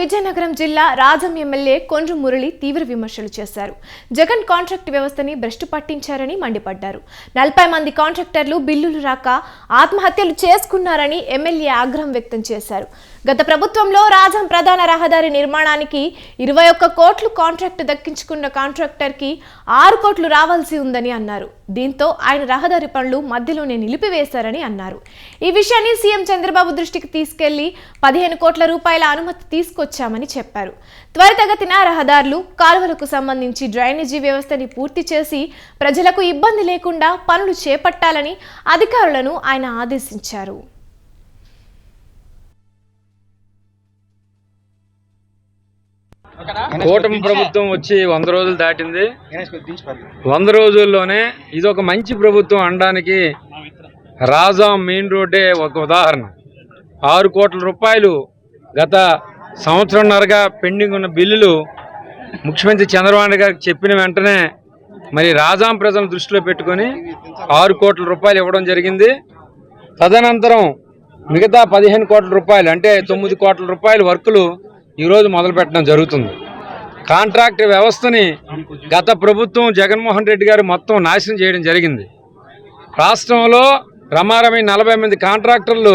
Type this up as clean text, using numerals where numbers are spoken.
విజయనగరం జిల్లా రాజం ఎమ్మెల్యే కొండ్రు మురళి తీవ్ర విమర్శలు చేశారు. జగన్ కాంట్రాక్ట్ వ్యవస్థని భ్రష్టు పట్టించారని మండిపడ్డారు. 40 మంది కాంట్రాక్టర్లు బిల్లులు రాక ఆత్మహత్యలు చేసుకున్నారని ఎమ్మెల్యే ఆగ్రహం వ్యక్తం చేశారు. గత ప్రభుత్వంలో రాజం ప్రధాన రహదారి నిర్మాణానికి 21 కోట్లు కాంట్రాక్ట్ దక్కించుకున్న కాంట్రాక్టర్కి 6 కోట్లు రావాల్సి ఉందని అన్నారు. దీంతో ఆయన రహదారి పనులు మధ్యలోనే నిలిపివేశారని అన్నారు. ఈ విషయాన్ని సీఎం చంద్రబాబు దృష్టికి తీసుకెళ్లి 15 కోట్ల రూపాయల అనుమతి తీసుకొచ్చామని చెప్పారు. త్వరితగతిన రహదారులు, కాలువలకు సంబంధించి డ్రైనేజీ వ్యవస్థని పూర్తి చేసి ప్రజలకు ఇబ్బంది లేకుండా పనులు చేపట్టాలని అధికారులను ఆయన ఆదేశించారు. కూటమి ప్రభుత్వం వచ్చి 100 రోజులు దాటింది. 100 రోజుల్లోనే ఇది ఒక మంచి ప్రభుత్వం అనడానికి రాజాం మెయిన్ రోడ్డే ఒక ఉదాహరణ. 6 కోట్ల రూపాయలు గత సంవత్సరంన్నరగా పెండింగ్ ఉన్న బిల్లులు ముఖ్యమంత్రి చంద్రబాబు గారికి చెప్పిన వెంటనే మరి రాజాం ప్రజలను దృష్టిలో పెట్టుకొని 6 కోట్ల రూపాయలు ఇవ్వడం జరిగింది. తదనంతరం మిగతా 15 కోట్ల రూపాయలు అంటే 9 కోట్ల రూపాయల వర్కులు ఈరోజు మొదలుపెట్టడం జరుగుతుంది. కాంట్రాక్ట్ వ్యవస్థని గత ప్రభుత్వం జగన్మోహన్ రెడ్డి గారు మొత్తం నాశనం చేయడం జరిగింది. రాష్ట్రంలో రమారమి 40 మంది కాంట్రాక్టర్లు